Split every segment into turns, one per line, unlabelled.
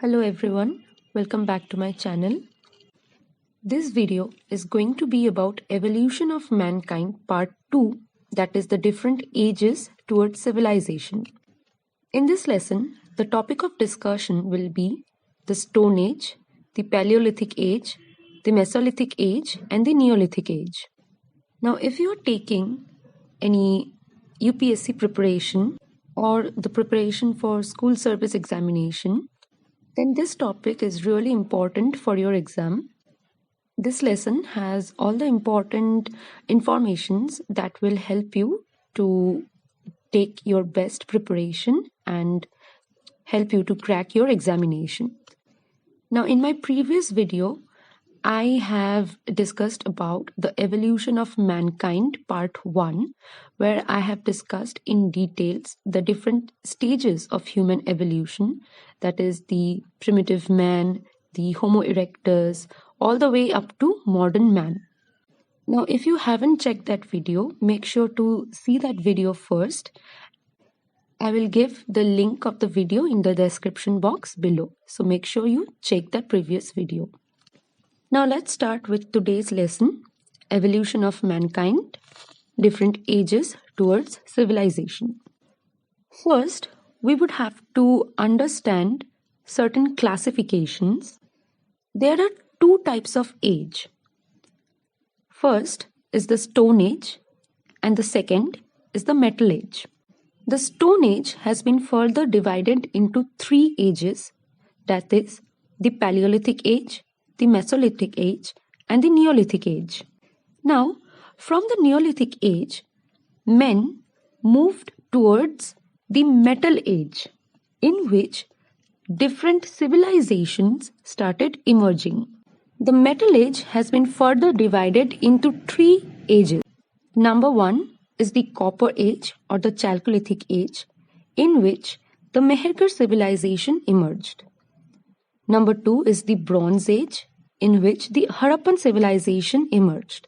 Hello everyone, welcome back to my channel. This video is going to be about evolution of mankind part 2, that is the different ages towards civilization. In this lesson, the topic of discussion will be the Stone Age, the Paleolithic Age, the Mesolithic Age and the Neolithic Age. Now if you are taking any UPSC preparation or the preparation for school service examination, then this topic is really important for your exam. This lesson has all the important informations that will help you to take your best preparation and help you to crack your examination. Now, in my previous video, I have discussed about the evolution of mankind part 1, where I have discussed in details the different stages of human evolution, that is the primitive man, the Homo erectus, all the way up to modern man. Now, if you haven't checked that video, make sure to see that video first. I will give the link of the video in the description box below. So make sure you check that previous video. Now let's start with today's lesson, evolution of mankind, different ages towards civilization. First, we would have to understand certain classifications. There are two types of age. First is the Stone Age and the second is the Metal Age. The Stone Age has been further divided into three ages, that is the Paleolithic Age, the Mesolithic Age and the Neolithic Age. Now, from the Neolithic Age, men moved towards the Metal Age, in which different civilizations started emerging. The Metal Age has been further divided into three ages. Number 1 is the Copper Age or the Chalcolithic Age, in which the Mehergar civilization emerged. Number 2 is the Bronze Age, in which the Harappan civilization emerged.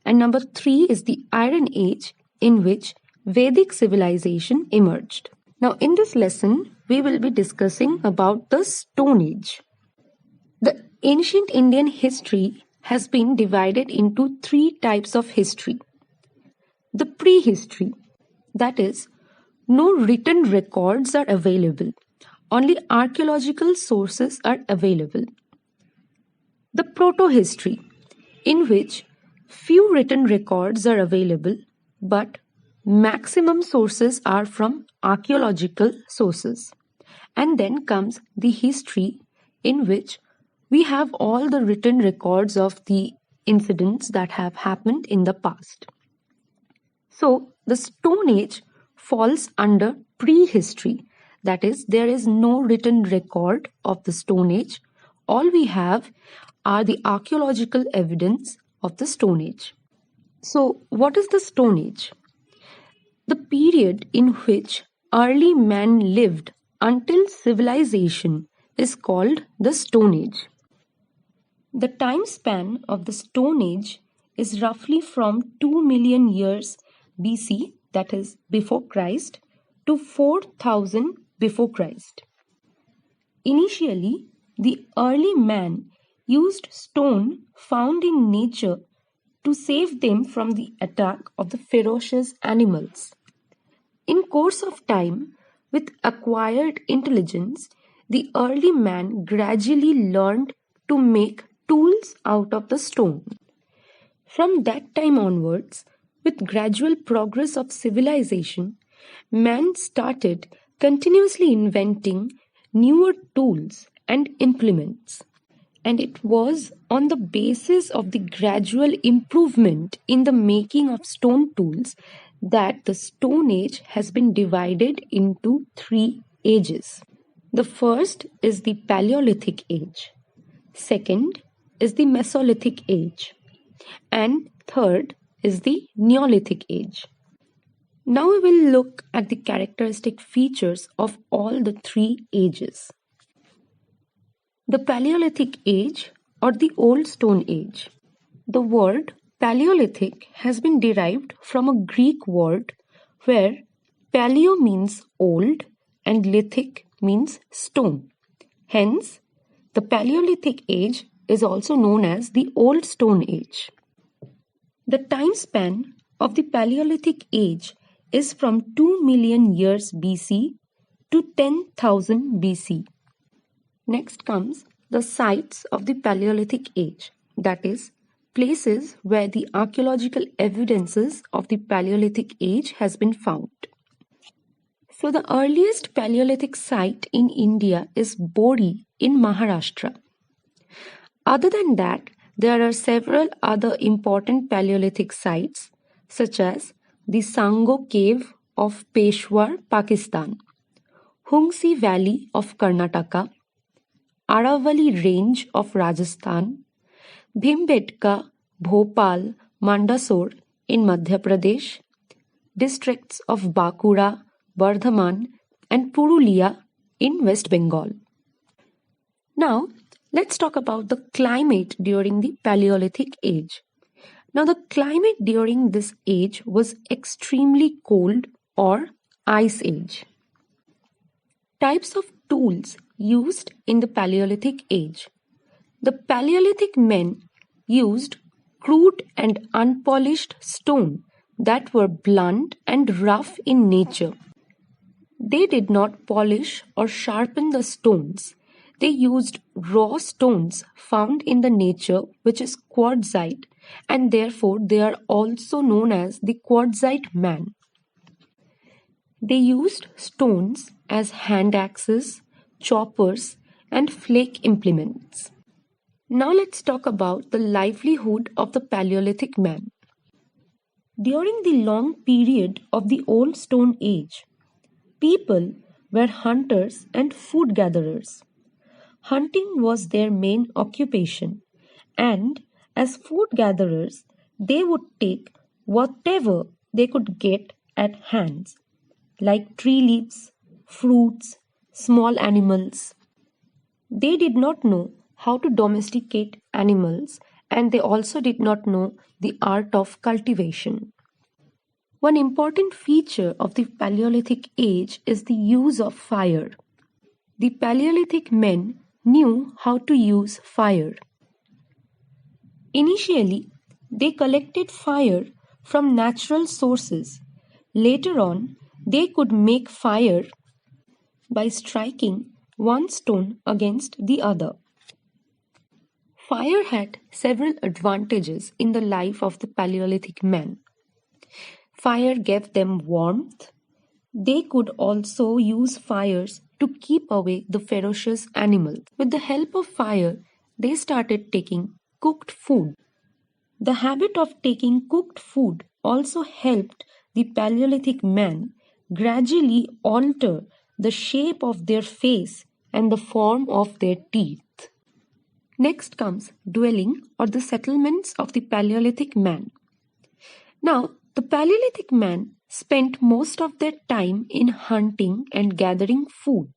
And number 3 is the Iron Age, in which Vedic civilization emerged. Now in this lesson, we will be discussing about the Stone Age. The ancient Indian history has been divided into three types of history. The prehistory, that is, no written records are available. Only archaeological sources are available. The proto-history, in which few written records are available, but maximum sources are from archaeological sources. And then comes the history, in which we have all the written records of the incidents that have happened in the past. So, the Stone Age falls under prehistory. That is, there is no written record of the Stone Age. All we have are the archaeological evidence of the Stone Age. So, what is the Stone Age? The period in which early man lived until civilization is called the Stone Age. The time span of the Stone Age is roughly from 2 million years BC, that is before Christ, to 4000 before Christ. Initially, the early man used stone found in nature to save them from the attack of the ferocious animals. In course of time, with acquired intelligence, the early man gradually learned to make tools out of the stone. From that time onwards, with gradual progress of civilization, man started continuously inventing newer tools and implements. And it was on the basis of the gradual improvement in the making of stone tools that the Stone Age has been divided into three ages. The first is the Paleolithic Age. Second is the Mesolithic Age. And third is the Neolithic Age. Now we will look at the characteristic features of all the three ages. The Paleolithic Age or the Old Stone Age. The word Paleolithic has been derived from a Greek word where paleo means old and lithic means stone. Hence, the Paleolithic Age is also known as the Old Stone Age. The time span of the Paleolithic Age is from 2 million years BC to 10,000 BC. Next comes the sites of the Paleolithic Age, that is, places where the archaeological evidences of the Paleolithic Age has been found. So the earliest Paleolithic site in India is Bori in Maharashtra. Other than that, there are several other important Paleolithic sites such as the Sango Cave of Peshawar, Pakistan, Hungsi Valley of Karnataka, Aravali Range of Rajasthan, Bhimbetka, Bhopal, Mandsaur in Madhya Pradesh, districts of Bankura, Bardhaman and Purulia in West Bengal. Now, let's talk about the climate during the Paleolithic Age. Now, the climate during this age was extremely cold or Ice Age. Types of tools used in the Paleolithic Age. The Paleolithic men used crude and unpolished stone that were blunt and rough in nature. They did not polish or sharpen the stones. They used raw stones found in the nature, which is quartzite, and therefore they are also known as the quartzite man. They used stones as hand axes, choppers, and flake implements. Now let's talk about the livelihood of the Paleolithic man. During the long period of the Old Stone Age, people were hunters and food gatherers. Hunting was their main occupation, and as food gatherers, they would take whatever they could get at hands, like tree leaves, fruits, small animals. They did not know how to domesticate animals, and they also did not know the art of cultivation. One important feature of the Paleolithic Age is the use of fire. The Paleolithic men knew how to use fire. Initially, they collected fire from natural sources. Later on, they could make fire by striking one stone against the other. Fire had several advantages in the life of the Paleolithic man. Fire gave them warmth. They could also use fires to keep away the ferocious animals. With the help of fire, they started taking cooked food. The habit of taking cooked food also helped the Paleolithic man gradually alter the shape of their face and the form of their teeth. Next comes dwelling or the settlements of the Paleolithic man. Now, the Paleolithic man spent most of their time in hunting and gathering food.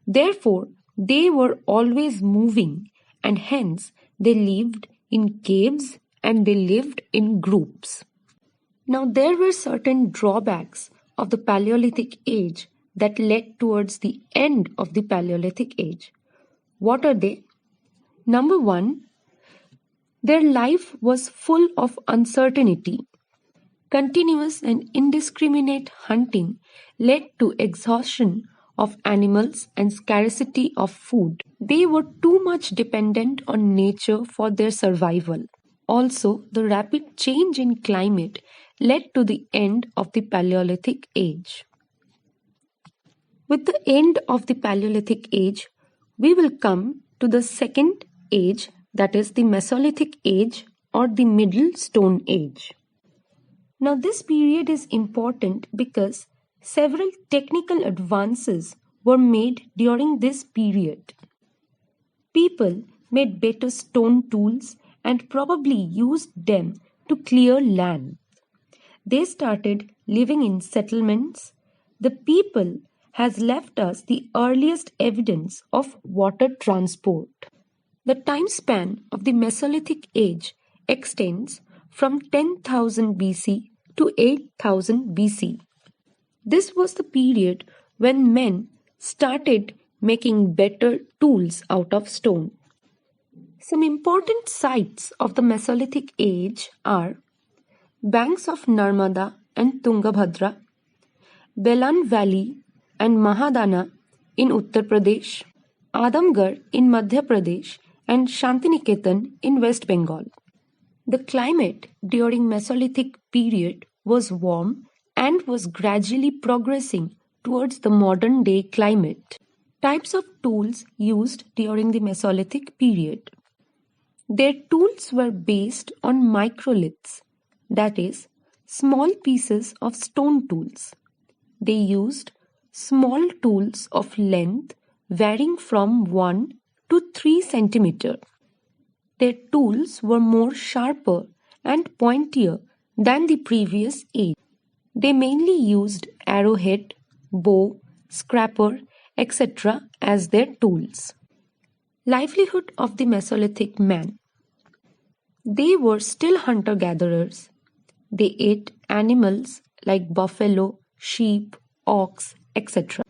Therefore, they were always moving, and hence they lived in caves and they lived in groups. Now, there were certain drawbacks of the Paleolithic Age that led towards the end of the Paleolithic Age. What are they? Number one, their life was full of uncertainty. Continuous and indiscriminate hunting led to exhaustion of animals and scarcity of food. They were too much dependent on nature for their survival. Also, the rapid change in climate led to the end of the Paleolithic Age. With the end of the Paleolithic Age, we will come to the second age, that is the Mesolithic Age or the Middle Stone Age. Now, this period is important because several technical advances were made during this period. People made better stone tools and probably used them to clear land. They started living in settlements. The people has left us the earliest evidence of water transport. The time span of the Mesolithic Age extends from 10,000 BC to 8,000 BC. This was the period when men started making better tools out of stone. Some important sites of the Mesolithic Age are banks of Narmada and Tungabhadra, Belan Valley and Mahadana in Uttar Pradesh, Adamgarh in Madhya Pradesh, and Shantiniketan in West Bengal. The climate during Mesolithic period was warm and was gradually progressing towards the modern day climate. Types of tools used during the Mesolithic period. Their tools were based on microliths, that is, small pieces of stone tools. They used small tools of length varying from 1 to 3 centimeter. Their tools were more sharper and pointier than the previous age. They mainly used arrowhead, bow, scraper, etc. as their tools. Livelihood of the Mesolithic man. They were still hunter-gatherers. They ate animals like buffalo, sheep, ox, etc.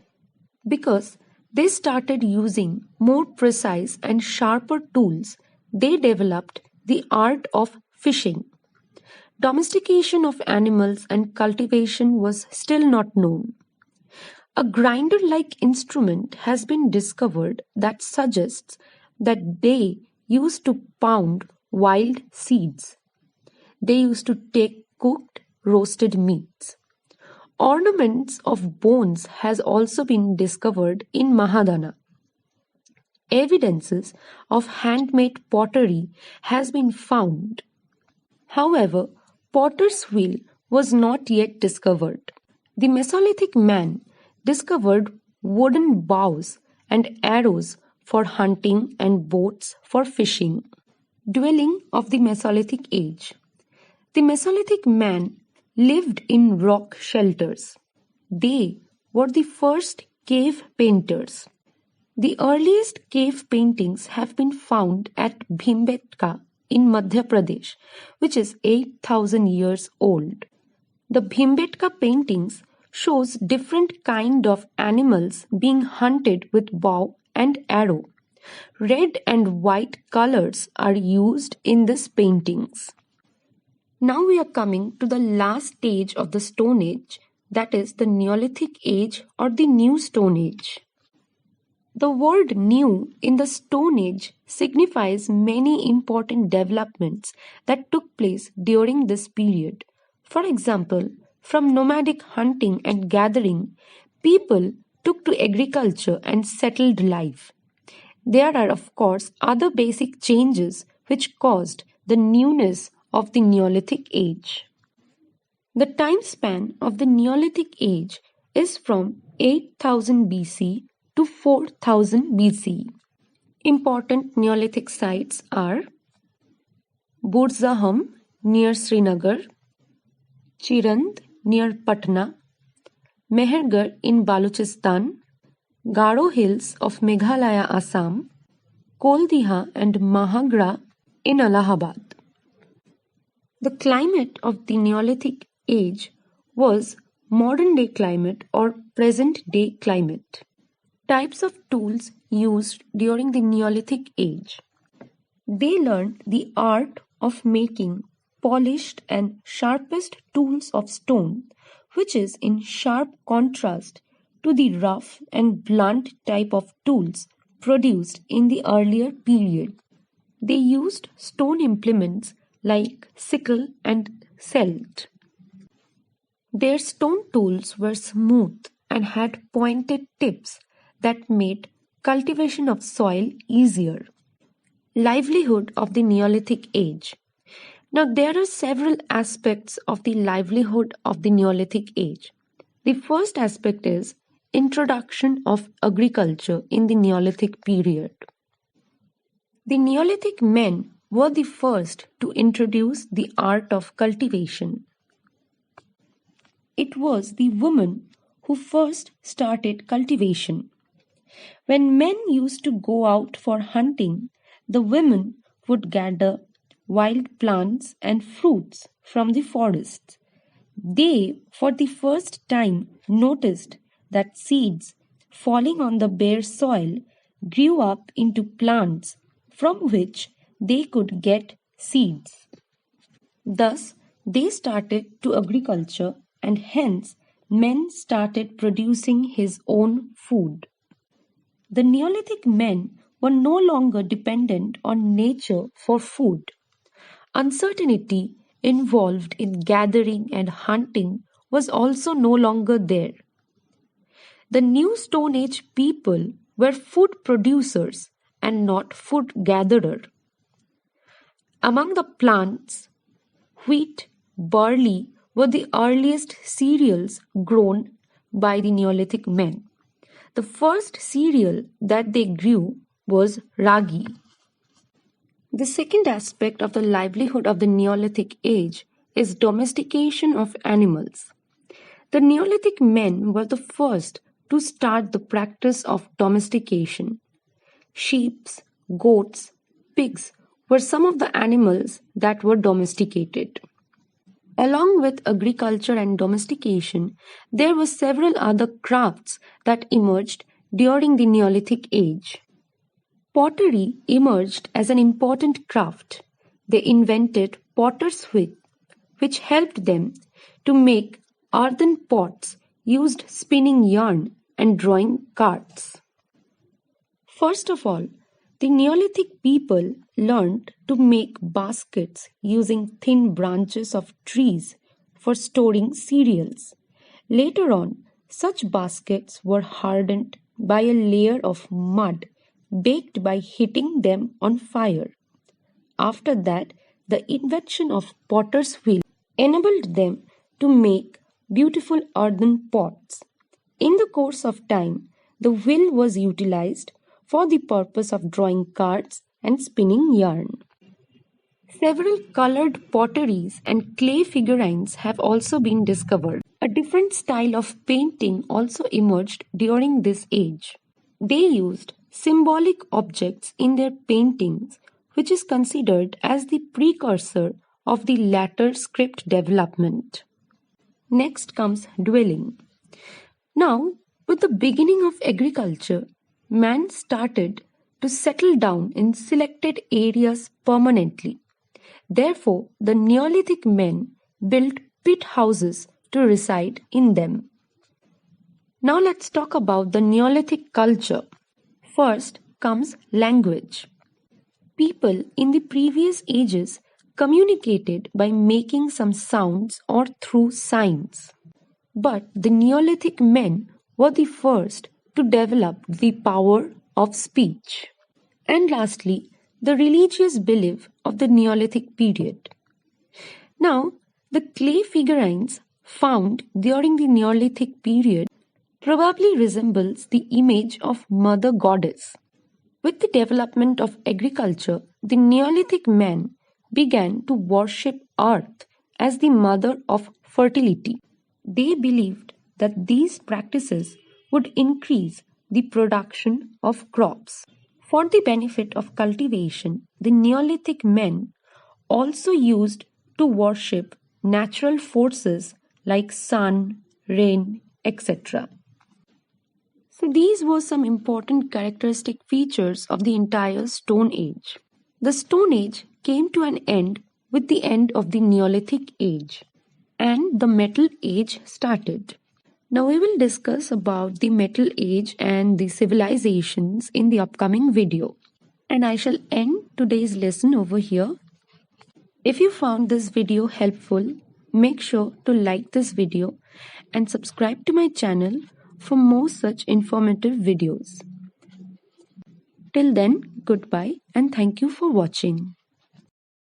Because they started using more precise and sharper tools, they developed the art of fishing. Domestication of animals and cultivation was still not known. A grinder-like instrument has been discovered that suggests that they used to pound wild seeds. They used to take cooked, roasted meats. Ornaments of bones has also been discovered in Mahadana. Evidences of handmade pottery has been found. However, potter's wheel was not yet discovered. The Mesolithic man discovered wooden bows and arrows for hunting and boats for fishing. Dwelling of the Mesolithic Age. The Mesolithic man lived in rock shelters. They were the first cave painters. The earliest cave paintings have been found at Bhimbetka in Madhya Pradesh, which is 8,000 years old. The Bhimbetka paintings shows different kind of animals being hunted with bow and arrow. Red and white colors are used in these paintings. Now we are coming to the last stage of the Stone Age, that is the Neolithic Age or the New Stone Age. The word new in the Stone Age signifies many important developments that took place during this period. For example, from nomadic hunting and gathering, people took to agriculture and settled life. There are, of course, other basic changes which caused the newness of the Neolithic Age. The time span of the Neolithic Age is from 8000 BC to 4000 BC. Important Neolithic sites are Burzaham near Srinagar, Chirand near Patna, Mehergarh in Balochistan, Garo Hills of Meghalaya, Assam, Koldiha and Mahagra in Allahabad. The climate of the Neolithic Age was modern day climate or present day climate. Types of tools used during the Neolithic Age. They learned the art of making polished and sharpest tools of stone, which is in sharp contrast to the rough and blunt type of tools produced in the earlier period. They used stone implements like sickle and celt. Their stone tools were smooth and had pointed tips that made cultivation of soil easier. Livelihood of the Neolithic Age. Now, there are several aspects of the livelihood of the Neolithic Age. The first aspect is introduction of agriculture in the Neolithic period. The Neolithic men were the first to introduce the art of cultivation. It was the women who first started cultivation. When men used to go out for hunting, the women would gather wild plants and fruits from the forests. They, for the first time, noticed that seeds falling on the bare soil, grew up into plants from which they could get seeds. Thus, they started to agriculture and hence men started producing his own food. The Neolithic men were no longer dependent on nature for food. Uncertainty involved in gathering and hunting was also no longer there. The new Stone Age people were food producers and not food gatherers. Among the plants, wheat, barley were the earliest cereals grown by the Neolithic men. The first cereal that they grew was ragi. The second aspect of the livelihood of the Neolithic Age is domestication of animals. The Neolithic men were the first to start the practice of domestication. Sheep, goats, pigs were some of the animals that were domesticated. Along with agriculture and domestication, there were several other crafts that emerged during the Neolithic Age. Pottery emerged as an important craft. They invented potter's wheel, which helped them to make earthen pots, used spinning yarn and drawing carts. First of all, the Neolithic people learned to make baskets using thin branches of trees for storing cereals. Later on, such baskets were hardened by a layer of mud baked by hitting them on fire. After that, the invention of potter's wheel enabled them to make beautiful earthen pots. In the course of time, the wheel was utilized for the purpose of drawing cards and spinning yarn. Several colored potteries and clay figurines have also been discovered. A different style of painting also emerged during this age. They used symbolic objects in their paintings, which is considered as the precursor of the later script development. Next comes dwelling. Now, with the beginning of agriculture, man started to settle down in selected areas permanently. Therefore, the Neolithic men built pit houses to reside in them. Now let's talk about the Neolithic culture. First comes language. People in the previous ages communicated by making some sounds or through signs. But the Neolithic men were the first to develop the power of speech. And lastly, the religious belief of the Neolithic period. Now, the clay figurines found during the Neolithic period probably resembles the image of Mother Goddess. With the development of agriculture, the Neolithic men began to worship earth as the mother of fertility. They believed that these practices would increase the production of crops. For the benefit of cultivation, the Neolithic men also used to worship natural forces like sun, rain, etc. So these were some important characteristic features of the entire Stone Age. The Stone Age came to an end with the end of the Neolithic Age, and the Metal Age started. Now we will discuss about the Metal Age and the civilizations in the upcoming video. And I shall end today's lesson over here. If you found this video helpful, make sure to like this video and subscribe to my channel for more such informative videos. Till then, goodbye and thank you for watching.